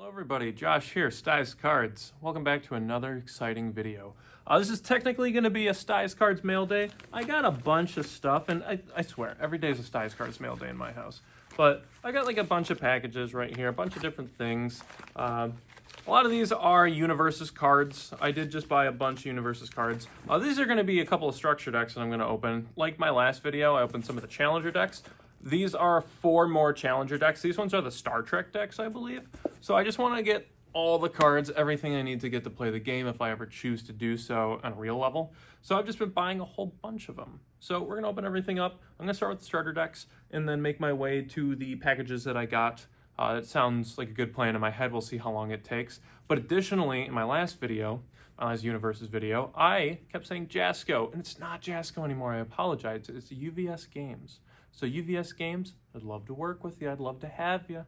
everybody, Josh here, Styes Cards. Welcome back to another exciting video. This is technically going to be a Styes Cards mail day. I got a bunch of stuff, and I swear, every day is a Styes Cards mail day in my house. But I got like a bunch of packages right here, a bunch of different things. A lot of these are Universus cards. I did just buy a bunch of Universus cards. These are going to be a couple of structure decks that I'm going to open. Like my last video, I opened some of the Challenger decks. These are 4 more Challenger decks. These ones are the Star Trek decks, I believe. So I just want to get all the cards, everything I need to get to play the game if I ever choose to do so on a real level. So I've just been buying a whole bunch of them. So we're going to open everything up. I'm going to start with the starter decks and then make my way to the packages that I got. It sounds like a good plan in my head. We'll see how long it takes. But additionally, in my last video, my last Universus video, I kept saying Jasco, and it's not Jasco anymore. I apologize. It's UVS Games. So UVS Games, I'd love to work with you. I'd love to have you.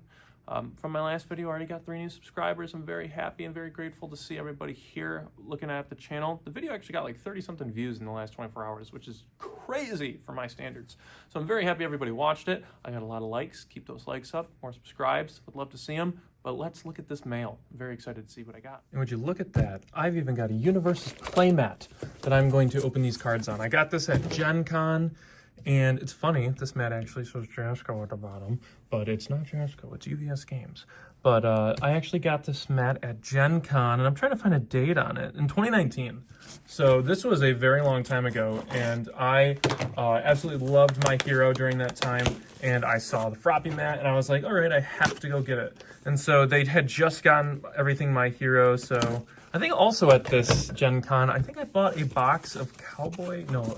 From my last video, I already got 3 new subscribers. I'm very happy and very grateful to see everybody here looking at the channel. The video actually got like 30-something views in the last 24 hours, which is crazy for my standards. So I'm very happy everybody watched it. I got a lot of likes. Keep those likes up. More subscribes. Would love to see them. But let's look at this mail. I'm very excited to see what I got. And would you look at that? I've even got a Universus playmat that I'm going to open these cards on. I got this at Gen Con. And it's funny, this mat actually says Jasco at the bottom, but it's not Jasco, it's UVS Games. But I actually got this mat at Gen Con, and I'm trying to find a date on it, in 2019. So this was a very long time ago, and I absolutely loved my hero during that time, and I saw the Froppy mat, and I was like, all right, I have to go get it. And so they had just gotten everything my hero, so I think also at this Gen Con, I think I bought a box of Cowboy, no,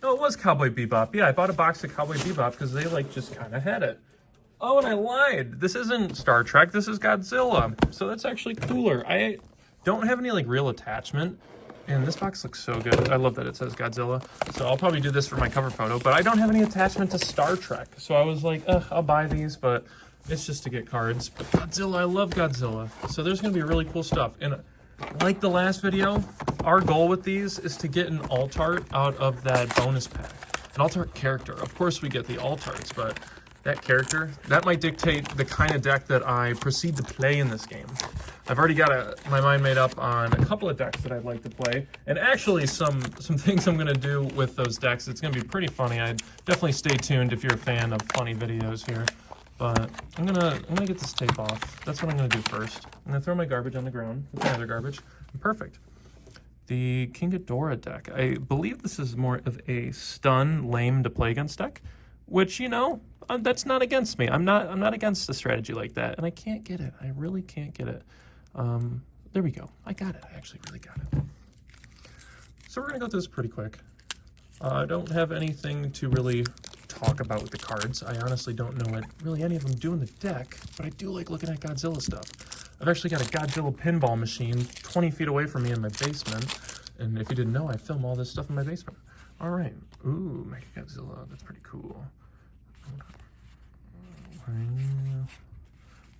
it was Cowboy Bebop. Yeah, I bought a box of Cowboy Bebop because they like just kind of had it. Oh, and I lied. This isn't Star Trek. This is Godzilla. So that's actually cooler. I don't have any like real attachment. And this box looks so good. I love that it says Godzilla. So I'll probably do this for my cover photo. But I don't have any attachment to Star Trek. So I was like, I'll buy these. But it's just to get cards. But Godzilla, I love Godzilla. So there's going to be really cool stuff. And like the last video, our goal with these is to get an alt-art out of that bonus pack. An alt-art character. Of course we get the alt-arts, but that character, that might dictate the kind of deck that I proceed to play in this game. I've already got my mind made up on a couple of decks that I'd like to play, and actually some things I'm going to do with those decks. It's going to be pretty funny. I'd definitely stay tuned if you're a fan of funny videos here. But I'm gonna get this tape off. That's what I'm gonna do first. I'm gonna throw my garbage on the ground with my other garbage. Perfect. The King Ghidorah deck. I believe this is more of a stun, lame to play against deck, which, you know, that's not against me. I'm not against a strategy like that, and I can't get it. I really can't get it. There we go. I got it. I actually really got it. So we're gonna go through this pretty quick. I don't have anything to really talk about with the cards. I honestly don't know what really any of them do in the deck, but I do like looking at Godzilla stuff. I've actually got a Godzilla pinball machine 20 feet away from me in my basement, and if you didn't know, I film all this stuff in my basement. All right. Ooh, Mechagodzilla. That's pretty cool.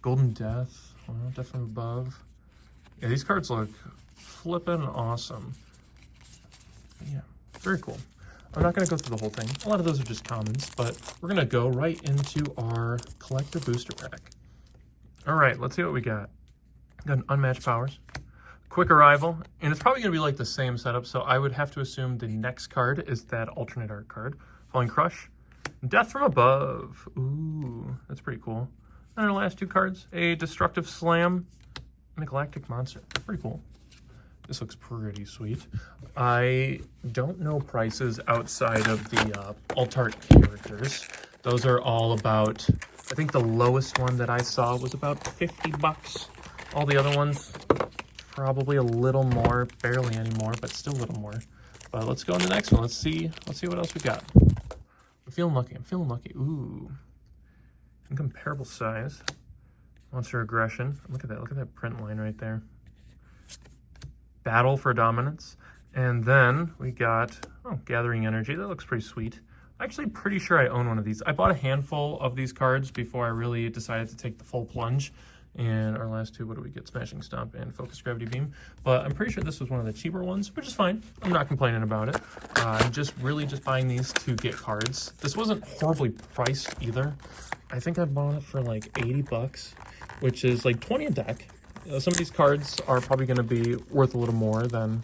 Golden Death. Death from Above. Yeah, these cards look flippin' awesome. Yeah, very cool. I'm not going to go through the whole thing. A lot of those are just commons, but we're going to go right into our collector booster pack. All right, let's see what we got. Got an Unmatched Powers, Quick Arrival, and it's probably going to be like the same setup, so I would have to assume the next card is that alternate art card. Falling Crush, Death from Above. Ooh, that's pretty cool. And our last 2 cards, a Destructive Slam, and a Galactic Monster. Pretty cool. This looks pretty sweet. I don't know prices outside of the alt-art characters. Those are all about, I think the lowest one that I saw was about 50 bucks. All the other ones, probably a little more, barely anymore, but still a little more. But let's go on the next one. Let's see what else we got. I'm feeling lucky. Ooh. Incomparable size. Monster Aggression. Look at that print line right there. Battle for Dominance, and then we got Gathering Energy. That looks pretty sweet. I'm actually pretty sure I own one of these. I bought a handful of these cards before I really decided to take the full plunge And our last two, what do we get? Smashing Stomp and Focus Gravity Beam. But I'm pretty sure this was one of the cheaper ones, which is fine. I'm not complaining about it. I'm just buying these to get cards. This wasn't horribly priced either. I think I bought it for like 80 bucks, which is like 20 a deck. Some of these cards are probably going to be worth a little more than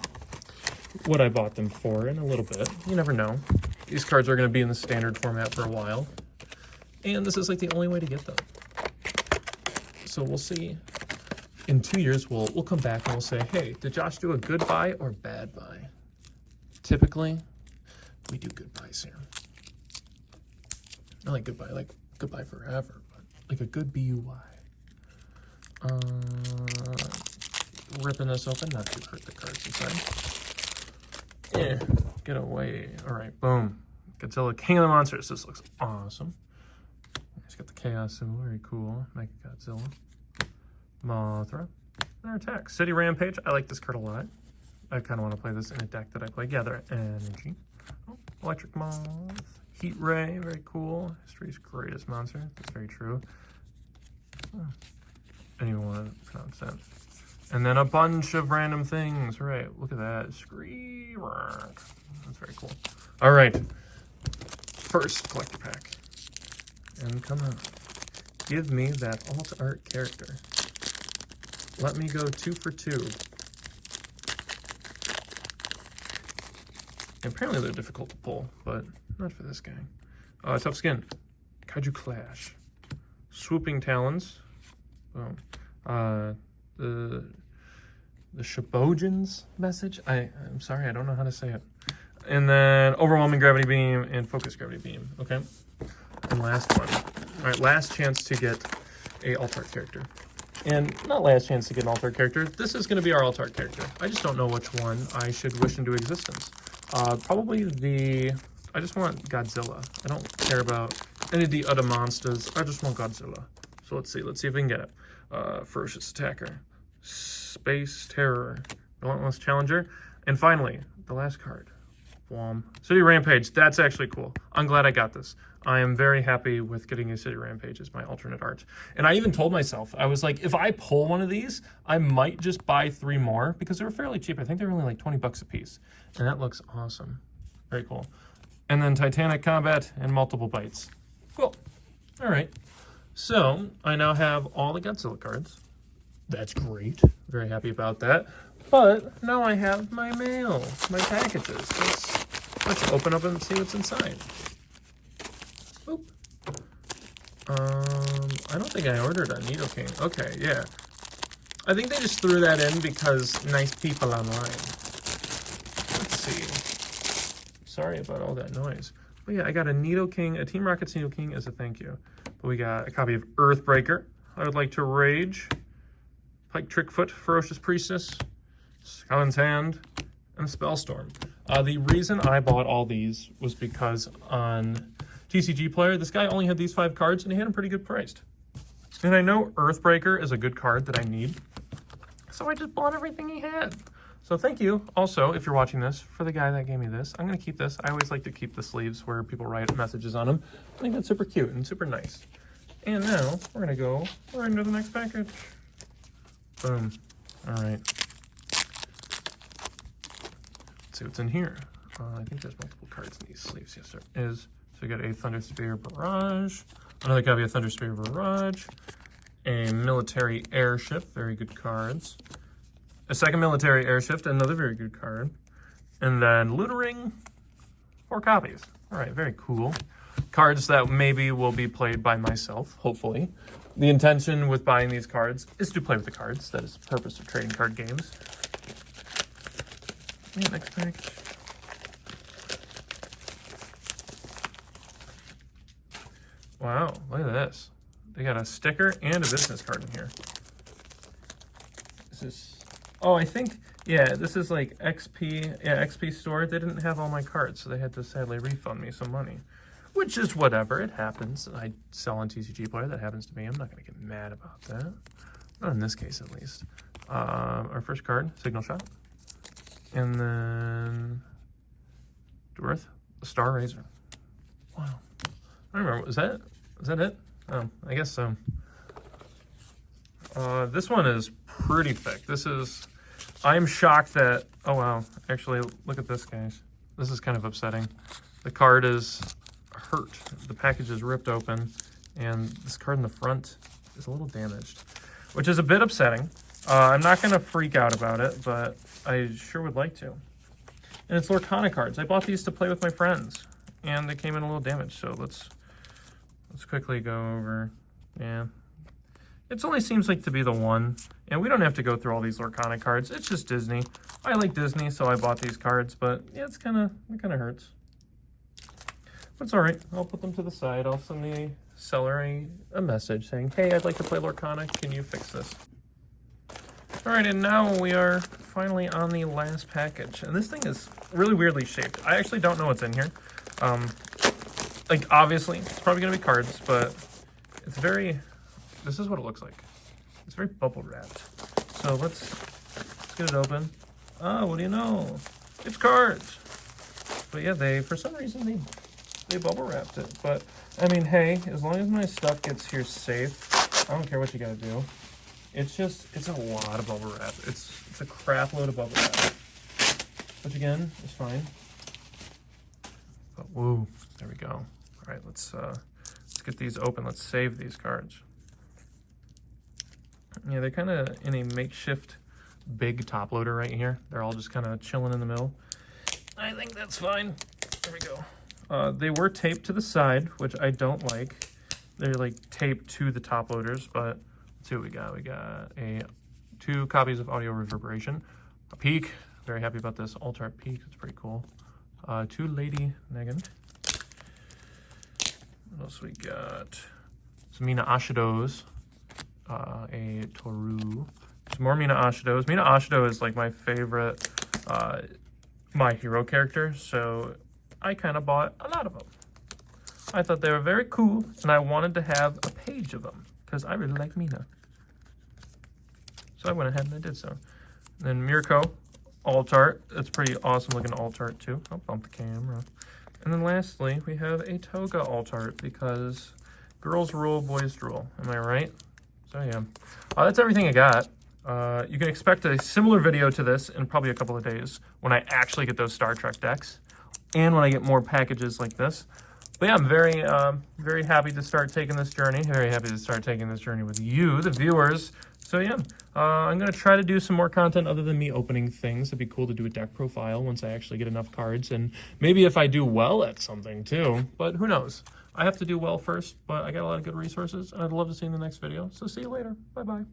what I bought them for in a little bit. You never know. These cards are going to be in the standard format for a while. And this is like the only way to get them. So we'll see. In 2 years, we'll come back and we'll say, hey, did Josh do a good buy or bad buy? Typically, we do good buys here. Not like goodbye, like goodbye forever, but like a good BUY. Ripping this open, not to hurt the cards inside. Yeah, get away. All right, boom. Godzilla, King of the Monsters. This looks awesome. He's got the Chaos symbol, very cool. Mega Godzilla. Mothra. And our attack. City Rampage. I like this card a lot. I kind of want to play this in a deck that I play. Gather Energy. Oh, Electric Moth. Heat Ray, very cool. History's greatest monster. That's very true. Oh, I didn't even want to pronounce that. And then a bunch of random things. Right, look at that. Scream. That's very cool. All right. First collector pack. And come on. Give me that alt art character. Let me go 2 for 2. Apparently they're difficult to pull, but not for this guy. Tough Skin. Kaiju Clash. Swooping Talons. Boom. The Shibojin's Message. I'm sorry, I don't know how to say it. And then Overwhelming Gravity Beam and Focus Gravity Beam. Okay. And last one. All right, last chance to get a alt art character. And not last chance to get an alt art character. This is going to be our alt art character. I just don't know which one I should wish into existence. Probably I just want Godzilla. I don't care about any of the other monsters. I just want Godzilla. So let's see if we can get it. Ferocious Attacker. Space Terror. Relentless Challenger. And finally, the last card. City Rampage. That's actually cool. I'm glad I got this. I am very happy with getting a City Rampage as my alternate art. And I even told myself, I was like, if I pull one of these, I might just buy 3 more because they were fairly cheap. I think they were only like 20 bucks a piece. And that looks awesome. Very cool. And then Titanic Combat and Multiple Bites. Cool. All right. So I now have all the Godzilla cards. That's great. Very happy about that. But now I have my mail, my packages. Let's open up and see what's inside. Oop. I don't think I ordered a Nidoking. Okay, yeah. I think they just threw that in because nice people online. Let's see. Sorry about all that noise. But yeah, I got a Nidoking, a Team Rocket's Nidoking as a thank you. But we got a copy of Earthbreaker. I would like to rage. Pike Trickfoot, Ferocious Priestess, Scout's Hand, and Spellstorm. The reason I bought all these was because on Tcgplayer, this guy only had these 5 cards and he had them pretty good priced. And I know Earthbreaker is a good card that I need, so I just bought everything he had. So thank you also, if you're watching this, for the guy that gave me this. I'm going to keep this. I always like to keep the sleeves where people write messages on them. I think that's super cute and super nice. And now we're going to go right into the next package. Boom. All right. Let's see what's in here. I think there's multiple cards in these sleeves. Yes, there is. So we got a Thunder Spear Barrage, another copy of Thunder Spear Barrage, a Military Airship, very good cards, a second Military Airship, another very good card, and then Lootering, 4 copies. All right, very cool. Cards that maybe will be played by myself, hopefully. The intention with buying these cards is to play with the cards. That is the purpose of trading card games. Yeah, next package. Wow, look at this. They got a sticker and a business card in here. This is, oh, I think, yeah, this is like XP, yeah, XP store. They didn't have all my cards, so they had to sadly refund me some money. Which is whatever, it happens. I sell on Tcgplayer, that happens to me. I'm not gonna get mad about that. Not in this case, at least. Our first card, Signal Shot. And then, Dwarf, the Star Razor. Wow. I don't remember, was that it? Oh, I guess so. This one is pretty thick. I'm shocked that, oh wow, actually look at this, guys. This is kind of upsetting. The card is hurt. The package is ripped open, and this card in the front is a little damaged, which is a bit upsetting. I'm not gonna freak out about it, but I sure would like to. And it's Lorcana cards. I bought these to play with my friends, and they came in a little damaged, so let's quickly go over. Yeah. It only seems like to be the one, and we don't have to go through all these Lorcana cards. It's just Disney. I like Disney, so I bought these cards, but yeah, it kind of hurts. But it's all right. I'll put them to the side. I'll send the seller a message saying, hey, I'd like to play Lorcana. Can you fix this? All right, and now we are finally on the last package, and this thing is really weirdly shaped. I actually don't know what's in here. Like, obviously, it's probably going to be cards, but it's very... This is what it looks like. It's very bubble wrapped. So let's get it open. Oh, what do you know? It's cards. But yeah, for some reason they bubble wrapped it. But I mean, hey, as long as my stuff gets here safe, I don't care what you gotta do. It's a lot of bubble wrap. It's a crap load of bubble wrap. Which again is fine. But woo, there we go. All right, let's get these open. Let's save these cards. Yeah, they're kind of in a makeshift big top loader right here. They're all just kind of chilling in the middle. I think that's fine. There we go. They were taped to the side, which I don't like. They're like taped to the top loaders, but let's see what we got. We got 2 copies of Audio Reverberation, a Peak. Very happy about this. Alt Art Peak. It's pretty cool. 2 Lady Negan. What else we got? Some Mina Ashidos. A Toru. Some more Mina Ashidos. Mina Ashido is like my favorite My Hero character, so I kind of bought a lot of them. I thought they were very cool, and I wanted to have a page of them because I really like Mina. So I went ahead and I did so. And then Mirko alt art. It's pretty awesome looking alt art too. I'll bump the camera. And then lastly, we have a Toga alt art because girls rule, boys drool. Am I right? So yeah, that's everything I got. You can expect a similar video to this in probably a couple of days when I actually get those Star Trek decks and when I get more packages like this. But yeah, I'm very happy to start taking this journey. Very happy to start taking this journey with you, the viewers. So yeah, I'm going to try to do some more content other than me opening things. It'd be cool to do a deck profile once I actually get enough cards, and maybe if I do well at something too, but who knows. I have to do well first, but I got a lot of good resources, and I'd love to see you in the next video. So see you later. Bye-bye.